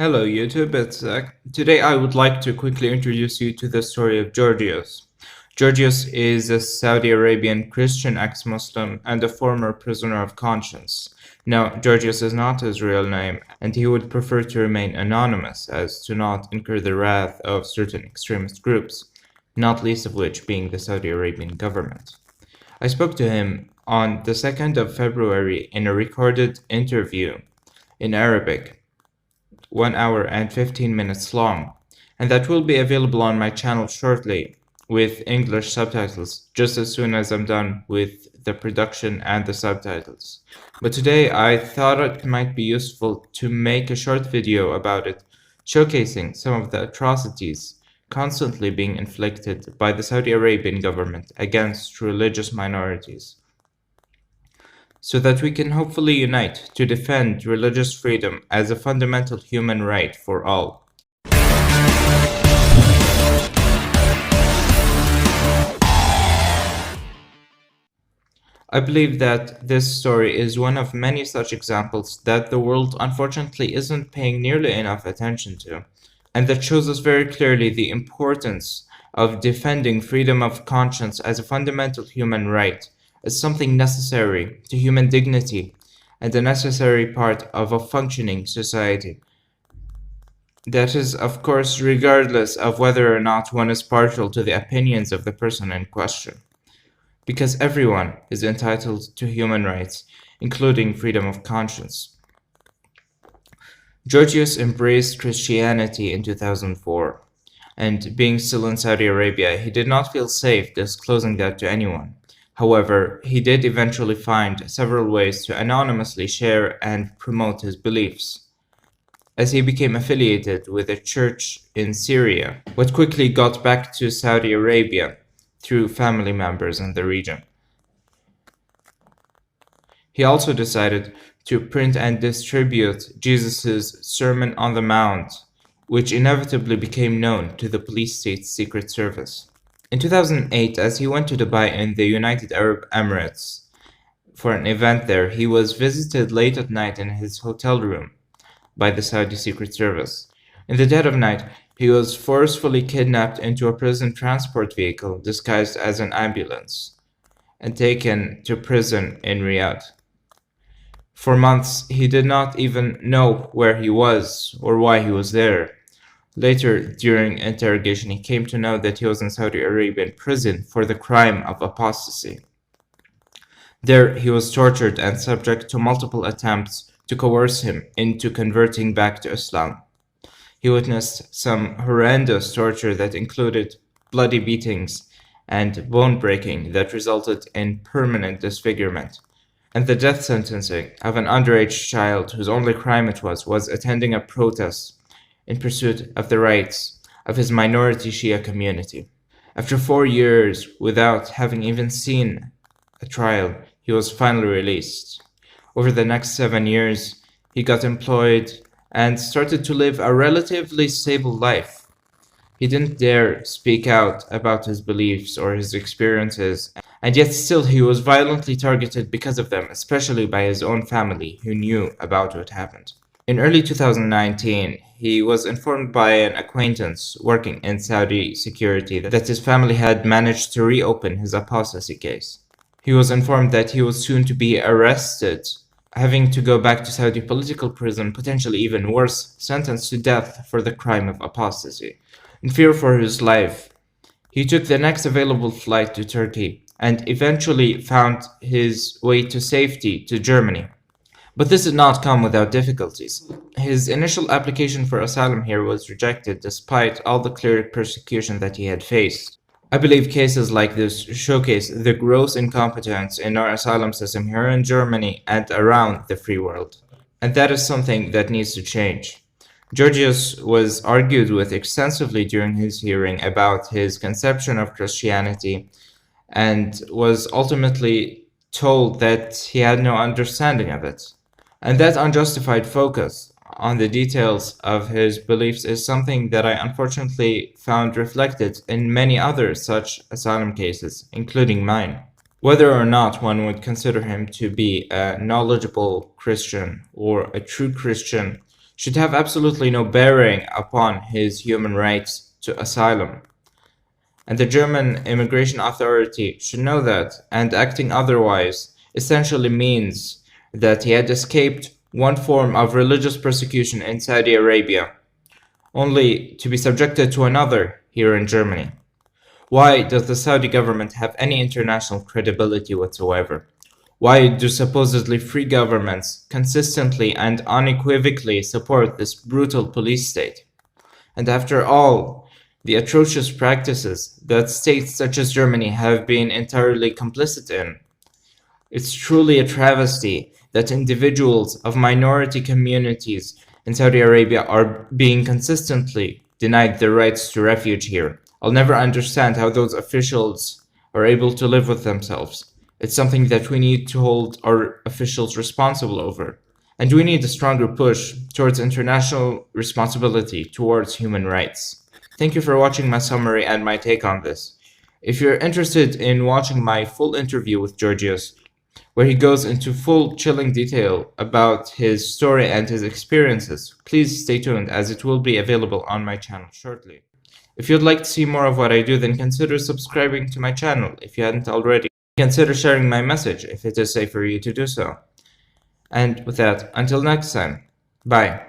Hello YouTube, it's Zach. Today I would like to quickly introduce you to the story of Georgios. Georgios is a Saudi Arabian Christian ex-Muslim and a former prisoner of conscience. Now, Georgios is not his real name, and he would prefer to remain anonymous as to not incur the wrath of certain extremist groups, not least of which being the Saudi Arabian government. I spoke to him on the 2nd of February in a recorded interview in Arabic, 1 hour and 15 minutes long, and that will be available on my channel shortly with English subtitles just as soon as I'm done with the production and the subtitles. But today I thought it might be useful to make a short video about it, showcasing some of the atrocities constantly being inflicted by the Saudi Arabian government against religious minorities, so that we can hopefully unite to defend religious freedom as a fundamental human right for all. I believe that this story is one of many such examples that the world unfortunately isn't paying nearly enough attention to, and that shows us very clearly the importance of defending freedom of conscience as a fundamental human right, as something necessary to human dignity and a necessary part of a functioning society. That is, of course, regardless of whether or not one is partial to the opinions of the person in question, because everyone is entitled to human rights, including freedom of conscience. Georgios embraced Christianity in 2004, and being still in Saudi Arabia, he did not feel safe disclosing that to anyone. However, he did eventually find several ways to anonymously share and promote his beliefs, as he became affiliated with a church in Syria, but quickly got back to Saudi Arabia through family members in the region. He also decided to print and distribute Jesus' Sermon on the Mount, which inevitably became known to the police state's Secret Service. In 2008, as he went to Dubai in the United Arab Emirates for an event there, he was visited late at night in his hotel room by the Saudi Secret Service. In the dead of night, he was forcefully kidnapped into a prison transport vehicle disguised as an ambulance and taken to prison in Riyadh. For months, he did not even know where he was or why he was there. Later, during interrogation, he came to know that he was in Saudi Arabian prison for the crime of apostasy. There, he was tortured and subject to multiple attempts to coerce him into converting back to Islam. He witnessed some horrendous torture that included bloody beatings and bone breaking that resulted in permanent disfigurement, and the death sentencing of an underage child whose only crime it was attending a protest in pursuit of the rights of his minority Shia community. After 4 years without having even seen a trial, he was finally released. Over the next 7 years, he got employed and started to live a relatively stable life. He didn't dare speak out about his beliefs or his experiences, and yet still he was violently targeted because of them, especially by his own family who knew about what happened. In early 2019, he was informed by an acquaintance working in Saudi security that his family had managed to reopen his apostasy case. He was informed that he was soon to be arrested, having to go back to Saudi political prison, potentially even worse, sentenced to death for the crime of apostasy. In fear for his life, he took the next available flight to Turkey and eventually found his way to safety to Germany. But this did not come without difficulties. His initial application for asylum here was rejected despite all the clear persecution that he had faced. I believe cases like this showcase the gross incompetence in our asylum system here in Germany and around the free world. And that is something that needs to change. Georgios was argued with extensively during his hearing about his conception of Christianity and was ultimately told that he had no understanding of it. And that unjustified focus on the details of his beliefs is something that I unfortunately found reflected in many other such asylum cases, including mine. Whether or not one would consider him to be a knowledgeable Christian or a true Christian should have absolutely no bearing upon his human rights to asylum. And the German immigration authority should know that, and acting otherwise essentially means that he had escaped one form of religious persecution in Saudi Arabia, only to be subjected to another here in Germany. Why does the Saudi government have any international credibility whatsoever? Why do supposedly free governments consistently and unequivocally support this brutal police state? And after all the atrocious practices that states such as Germany have been entirely complicit in, it's truly a travesty that individuals of minority communities in Saudi Arabia are being consistently denied their rights to refuge here. I'll never understand how those officials are able to live with themselves. It's something that we need to hold our officials responsible over. And we need a stronger push towards international responsibility towards human rights. Thank you for watching my summary and my take on this. If you're interested in watching my full interview with Georgios, where he goes into full chilling detail about his story and his experiences, please stay tuned as it will be available on my channel shortly. If you'd like to see more of what I do, then consider subscribing to my channel if you hadn't already. Consider sharing my message if it is safe for you to do so. And with that, until next time, bye.